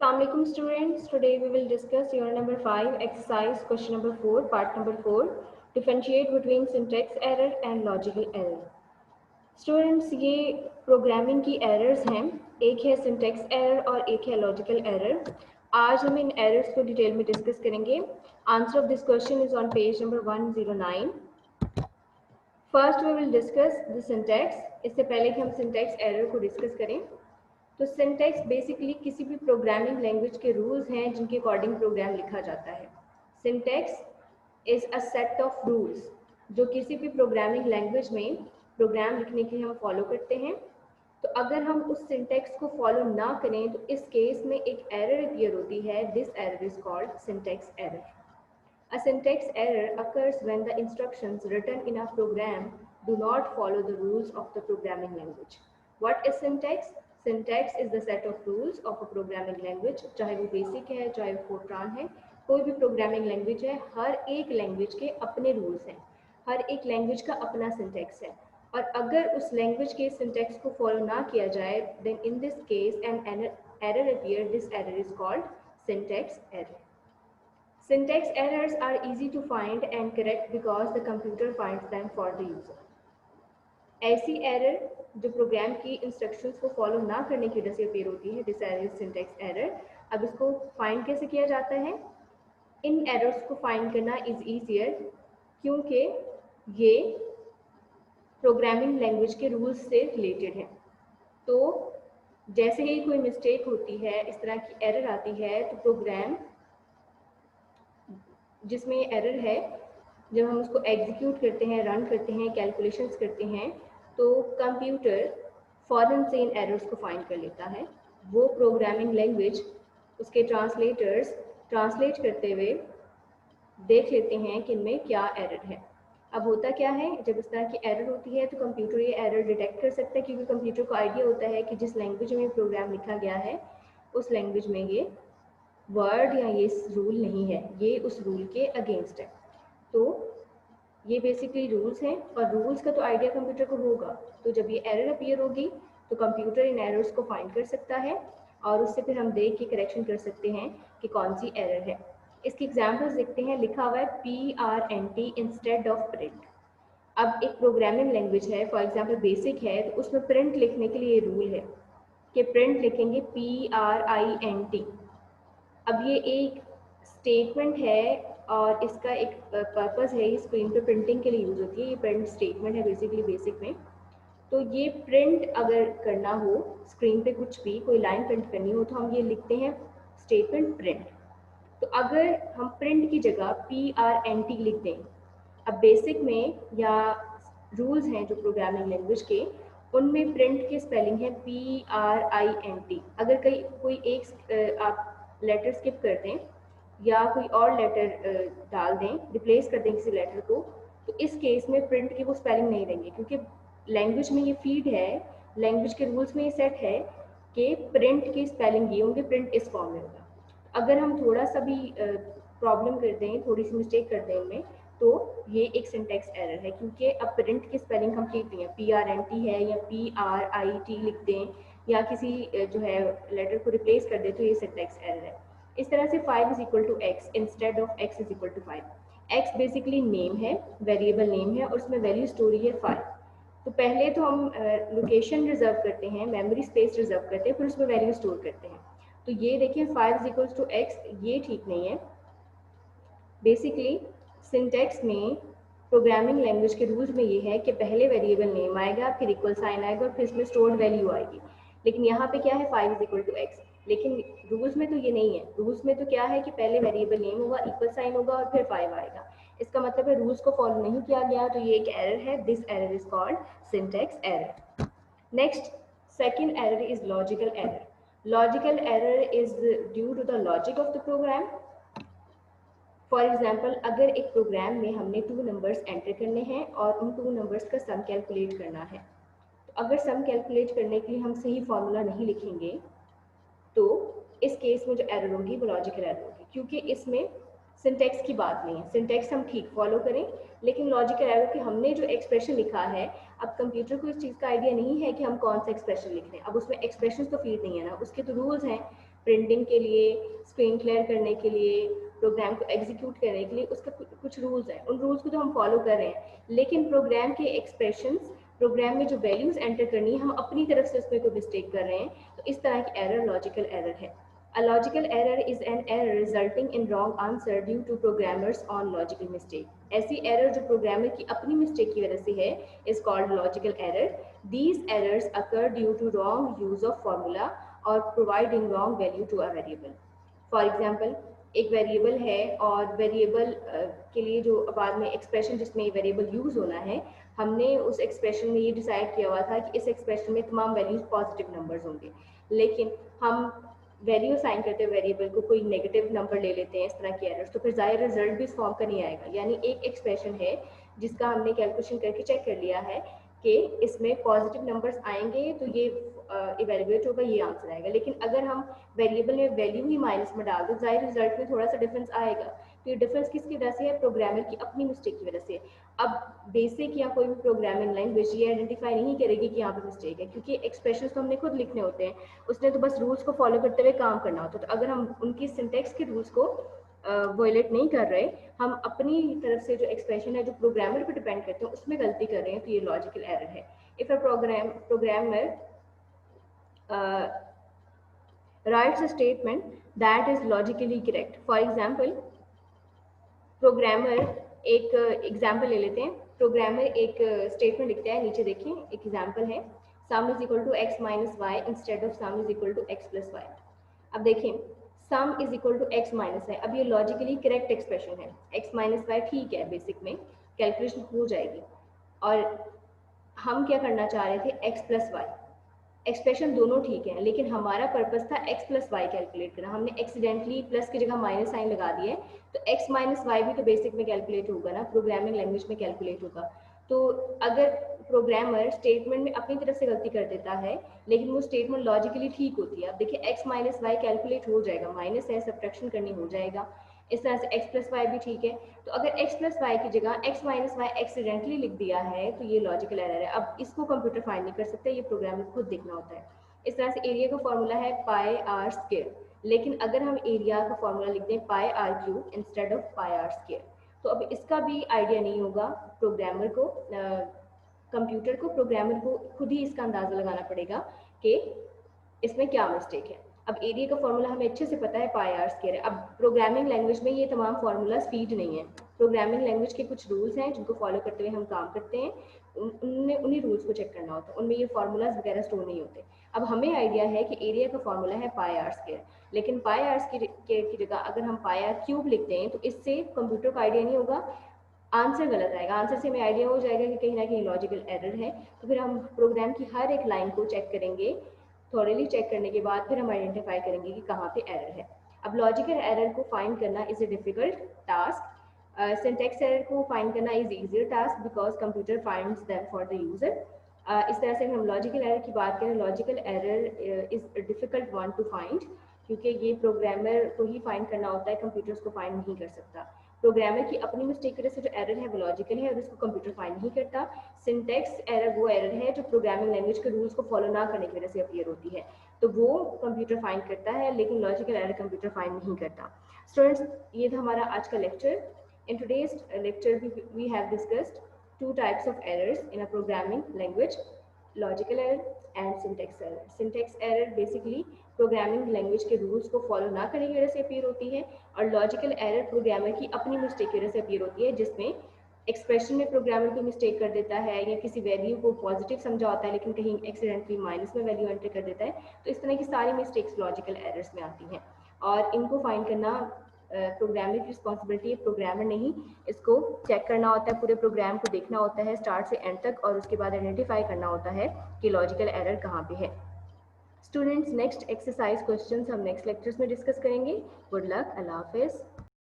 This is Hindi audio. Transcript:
Assalamualaikum students. Today we will discuss unit number 5, exercise question number 4, part number 4, differentiate between syntax error and logical error. Students, ये प्रोग्रामिंग की एरर्स हैं, एक है सिंटेक्स एरर और एक है लॉजिकल एरर. आज हम इन एरर्स को डिटेल में डिस्कस करेंगे. Answer of this question is on page number 109. First we will discuss the syntax. इससे पहले कि हम सिंटेक्स एरर को डिस्कस करें, तो सिंटेक्स बेसिकली किसी भी प्रोग्रामिंग लैंग्वेज के रूल्स हैं जिनके अकॉर्डिंग प्रोग्राम लिखा जाता है. Syntax is a set of rules जो किसी भी प्रोग्रामिंग लैंग्वेज में प्रोग्राम लिखने के लिए हम फॉलो करते हैं. तो अगर हम उस सिंटेक्स को फॉलो ना करें तो इस केस में एक एरर अपीयर होती है. This error is called syntax error. A syntax error occurs when the instructions written in a program do not follow the rules of the programming language. What is syntax? Syntax is the set of rules of a programming language. चाहे वो बेसिक है, चाहे वो फोर्ट्रान है, कोई भी प्रोग्रामिंग लैंग्वेज है, हर एक लैंग्वेज के अपने रूल्स हैं, हर एक लैंग्वेज का अपना सिंटैक्स है. और अगर उस लैंग्वेज के सिंटैक्स को फॉलो ना किया जाए, then in this case an error appear. This error is called syntax error. Syntax errors are easy to find and correct because the computer finds them for the user. ऐसी एरर जो प्रोग्राम की इंस्ट्रक्शंस को फॉलो ना करने की वजह से अपीयर होती है, this error is syntax error. अब इसको फाइंड कैसे किया जाता है? इन एरर्स को फाइंड करना इज ईजियर क्योंकि ये प्रोग्रामिंग लैंग्वेज के रूल्स से रिलेटेड है. तो जैसे ही कोई मिस्टेक होती है, इस तरह की एरर आती है, तो प्रोग्राम जिसमें एरर है, जब हम उसको एग्जीक्यूट करते हैं, रन करते हैं, कैलकुलेशंस करते हैं, तो कंप्यूटर फ़ौरन से इन एरर्स को फाइंड कर लेता है. वो प्रोग्रामिंग लैंग्वेज उसके ट्रांसलेटर्स ट्रांसलेट करते हुए देख लेते हैं कि इनमें क्या एरर है. अब होता क्या है, जब इस तरह की एरर होती है तो कंप्यूटर ये एरर डिटेक्ट कर सकता है, क्योंकि कंप्यूटर को आइडिया होता है कि जिस लैंग्वेज में प्रोग्राम लिखा गया है उस लैंग्वेज में ये वर्ड या ये रूल नहीं है, ये उस रूल के अगेंस्ट है. तो ये बेसिकली रूल्स हैं और रूल्स का तो आइडिया कंप्यूटर को होगा. तो जब ये एरर अपीयर होगी तो कंप्यूटर इन एरर्स को फाइंड कर सकता है और उससे फिर हम देख के करेक्शन कर सकते हैं कि कौन सी एरर है. इसकी एग्जांपल्स देखते हैं. लिखा हुआ है PRNT इंस्टेड ऑफ प्रिंट. अब एक प्रोग्रामिंग लैंग्वेज है, फॉर एग्जाम्पल बेसिक है, तो उसमें प्रिंट लिखने के लिए रूल है कि प्रिंट लिखेंगे PRINT. अब ये एक स्टेटमेंट है और इसका एक पर्पस है, ये स्क्रीन पे प्रिंटिंग के लिए यूज़ होती है. ये प्रिंट स्टेटमेंट है बेसिकली बेसिक में. तो ये प्रिंट अगर करना हो, स्क्रीन पे कुछ भी कोई लाइन प्रिंट करनी हो, तो हम ये लिखते हैं स्टेटमेंट प्रिंट. तो अगर हम प्रिंट की जगह PRNT लिख दें, अब बेसिक में या रूल्स हैं जो प्रोग्रामिंग लैंग्वेज के, उनमें प्रिंट की स्पेलिंग है PRINT. अगर कोई एक आप लेटर स्किप कर दें या कोई और लेटर डाल दें, रिप्लेस कर दें किसी लेटर को, तो इस केस में प्रिंट की वो स्पेलिंग नहीं रहेंगे, क्योंकि लैंग्वेज में ये फीड है, लैंग्वेज के रूल्स में ये सेट है कि प्रिंट की स्पेलिंग ये होंगे, प्रिंट इस फॉर्म में होगा. अगर हम थोड़ा सा भी प्रॉब्लम कर दें, थोड़ी सी मिस्टेक कर दें इनमें, तो ये एक सिंटैक्स एरर है, क्योंकि अब प्रिंट की स्पेलिंग हम ठीक नहीं है, PRNT है या PRIT लिख दें या किसी जो है लेटर को रिप्लेस कर दे, तो ये सिंटैक्स एरर है. इस तरह से 5 is equal to X instead of x is equal to 5. X basically name है, वेरिएबल नेम है और उसमें वैल्यू स्टोरी है 5. तो पहले तो हम लोकेशन रिजर्व करते हैं, मेमोरी स्पेस रिजर्व करते हैं, फिर उसमें वैल्यू स्टोर करते हैं. तो ये देखिए 5 इज इक्वल टू एक्स, ये ठीक नहीं है. बेसिकली सिंटैक्स में प्रोग्रामिंग लैंग्वेज के रूल्स में ये है कि पहले वेरिएबल नेम आएगा, फिर इक्वल साइन आएगा और फिर इसमें स्टोर्ड वैल्यू आएगी. लेकिन यहाँ पे क्या है, 5 इज इक्वल टू एक्स. लेकिन रूल्स में तो ये नहीं है. रूल्स में तो क्या है कि पहले वेरिएबल नेम होगा, इक्वल साइन होगा और फिर 5 आएगा. इसका मतलब है रूल्स को फॉलो नहीं किया गया, तो ये एक एरर है. This error is called syntax error. Next, second error is logical error. Logical error is due to the logic of the program. For example, अगर एक प्रोग्राम में हमने 2 नंबर्स एंटर करने हैं और उन 2 नंबर्स का सम कैलकुलेट करना है, तो अगर सम कैलकुलेट करने के लिए हम सही फार्मूला नहीं लिखेंगे, तो इस केस में जो एरर होगी वो लॉजिकल एरर होगी, क्योंकि इसमें सिंटैक्स की बात नहीं है. सिंटैक्स हम ठीक फॉलो करें, लेकिन लॉजिकल एरर कि हमने जो एक्सप्रेशन लिखा है, अब कंप्यूटर को इस चीज़ का आइडिया नहीं है कि हम कौन सा एक्सप्रेशन लिख रहे हैं. अब उसमें एक्सप्रेशन तो फीड नहीं है ना, उसके तो रूल्स हैं. प्रिंटिंग के लिए, स्क्रीन क्लियर करने के लिए, प्रोग्राम को एग्जीक्यूट करने के लिए उसका कुछ रूल्स हैं। उन रूल्स को तो हम फॉलो कर रहे हैं, लेकिन प्रोग्राम के एक्सप्रेशंस, प्रोग्राम में जो वैल्यूज एंटर करनी है हम अपनी तरफ से उसमें कोई मिस्टेक कर रहे हैं, तो इस तरह की एरर लॉजिकल एरर है। A logical error is an error resulting in wrong answer due to programmers on logical mistake. ऐसी error जो programmer की अपनी mistake की वजह से है is called logical error. These errors occur due to wrong use of formula or providing wrong value to a variable. For example, एक वेरिएबल है और वेरिएबल के लिए जो बाद में एक्सप्रेशन जिसमें वेरिएबल यूज होना है, हमने उस एक्सप्रेशन में ये डिसाइड किया हुआ था कि इस एक्सप्रेशन में तमाम वैल्यूज पॉजिटिव नंबर्स होंगे, लेकिन हम वैल्यू साइन करते हुए वेरिएबल को कोई नेगेटिव नंबर ले लेते हैं, इस तरह की एरर्स, तो फिर ज़ाहिर रिजल्ट भी इस फॉर्म का नहीं आएगा। यानी एक एक्सप्रेशन है जिसका हमने कैलकुलेशन करके चेक कर लिया है कि इसमें पॉजिटिव नंबर्स आएंगे तो ये इवेल्युएट होगा, ये आंसर आएगा, लेकिन अगर हम वेरिएबल में वैल्यू ही माइनस में डाल दें, ज़ाहिर रिजल्ट में थोड़ा सा डिफरेंस आएगा। तो ये डिफरेंस किसकी वजह से है? प्रोग्रामर की अपनी मिस्टेक की वजह से। अब बेसिक या कोई भी प्रोग्रामिंग लैंग्वेज ये आइडेंटिफाई नहीं करेगी कि यहाँ पे मिस्टेक है, क्योंकि एक्सप्रेशन तो हमने खुद लिखने होते हैं, उसने तो बस रूल्स को फॉलो करते हुए काम करना होता है। तो अगर हम उनकी सिंटेक्स के रूल्स को वायलेट नहीं कर रहे, हम अपनी तरफ से जो एक्सप्रेशन है जो प्रोग्रामर पर डिपेंड करते हैं उसमें गलती कर रहे हैं, तो ये लॉजिकल एरर है। If a programmer writes a statement that is logically correct. For example, programmer एक एग्जाम्पल ले लेते हैं। प्रोग्रामर एक स्टेटमेंट लिखता है, नीचे देखिए एक एग्जाम्पल है, sum is equal to x minus y instead of sum is equal to x plus y. अब देखिए sum is equal to x minus y, अब ये लॉजिकली करेक्ट एक्सप्रेशन है। एक्स माइनस वाई ठीक है, बेसिक में कैलकुलेशन हो जाएगी, और हम क्या करना चाह रहे थे? X plus Y. एक्सप्रेशन दोनों ठीक है, लेकिन हमारा पर्पस था एक्स प्लस वाई कैलकुलेट करना। हमने एक्सीडेंटली प्लस की जगह माइनस साइन लगा दिया है, तो एक्स माइनस वाई भी तो बेसिक में कैलकुलेट होगा ना, प्रोग्रामिंग लैंग्वेज में कैलकुलेट होगा। तो अगर प्रोग्रामर स्टेटमेंट में अपनी तरफ से गलती कर देता है लेकिन वो स्टेटमेंट लॉजिकली ठीक होती है, अब देखिए एक्स माइनस वाई कैलकुलेट हो जाएगा, माइनस है सब्ट्रैक्शन करनी हो जाएगा, इस तरह से एक्स प्लस वाई भी ठीक है। तो अगर एक्स प्लस वाई की जगह एक्स माइनस वाई एक्सीडेंटली लिख दिया है तो ये लॉजिकल एरर है। अब इसको कंप्यूटर फाइंड नहीं कर सकता, ये प्रोग्रामर खुद देखना होता है। इस तरह से एरिया का फॉर्मूला है पाई आर स्क्वायर, लेकिन अगर हम एरिया का फॉर्मूला लिख दें pi R cube instead of pi R square, तो अब इसका भी आइडिया नहीं होगा प्रोग्रामर को, कंप्यूटर को, प्रोग्रामर को खुद ही इसका अंदाज़ा लगाना पड़ेगा कि इसमें क्या मिस्टेक है। अब एरिया का फॉर्मूला हमें अच्छे से पता है पाई आर स्क्वायर है। अब प्रोग्रामिंग लैंग्वेज में ये तमाम फार्मूलाज फीड नहीं है, प्रोग्रामिंग लैंग्वेज के कुछ रूल्स हैं जिनको फॉलो करते हुए हम काम करते हैं, उन्हीं रूल्स को चेक करना होता है, उनमें ये फार्मूलाज वगैरह स्टोर नहीं होते। अब हमें आइडिया है कि एरिया का फॉर्मूला है पाई आर स्क्वायर, लेकिन पाई आर स्क्वायर की जगह अगर हम पाई आर क्यूब लिखते हैं तो इससे कंप्यूटर को आइडिया नहीं होगा, आंसर गलत आएगा। आंसर से हमें आइडिया हो जाएगा कि कहीं ना कहीं लॉजिकल एरर है। तो फिर हम प्रोग्राम की हर एक लाइन को चेक करेंगे, थॉरली चेक करने के बाद फिर हम आइडेंटिफाई करेंगे कि कहाँ पे एरर है। अब लॉजिकल एरर को फाइंड करना is a difficult task, syntax error को फाइंड करना is easier task because computer finds them for the user. इस तरह से हम लॉजिकल एरर की बात करें, logical error is difficult one two find, क्योंकि ये प्रोग्रामर को ही फाइंड करना होता है, कंप्यूटर्स को फाइंड नहीं कर सकता। प्रोग्रामर की अपनी मिस्टेक की वजह से जो एरर है वो लॉजिकल है और इसको कंप्यूटर फाइंड नहीं करता। सिंटैक्स एरर वो एरर है जो प्रोग्रामिंग लैंग्वेज के रूल्स को फॉलो ना करने की वजह से अपीयर होती है, तो वो कंप्यूटर फाइंड करता है, लेकिन लॉजिकल एरर कंप्यूटर फाइंड नहीं करता। स्टूडेंट्स, ये था हमारा आज का lecture. In today's lecture we have discussed two types of errors in a programming language, logical error and syntax error. Syntax error basically programming language के रूल्स को फॉलो ना करने की वजह से अपीयर होती है, और लॉजिकल एरर प्रोग्रामर की अपनी मिस्टेक की वजह से अपीयर होती है, जिसमें एक्सप्रेशन में प्रोग्रामर को मिस्टेक कर देता है या किसी वैल्यू को पॉजिटिव समझा होता है लेकिन कहीं एक्सीडेंटली माइनस में वैल्यू एंटर कर देता है। तो इस तरह की सारी मिस्टेक्स लॉजिकल एरर्स में आती हैं, और इनको फाइंड करना प्रोग्रामर की रिस्पॉन्सिबिलिटी है, प्रोग्रामर नहीं, इसको चेक करना होता है, पूरे प्रोग्राम को देखना होता है स्टार्ट से एंड तक, और उसके बाद आइडेंटिफाई करना होता है कि लॉजिकल एरर कहाँ पे है। स्टूडेंट्स, नेक्स्ट एक्सरसाइज क्वेश्चंस हम नेक्स्ट लेक्चर्स में डिस्कस करेंगे। गुड लक, अल्लाह हाफिज़।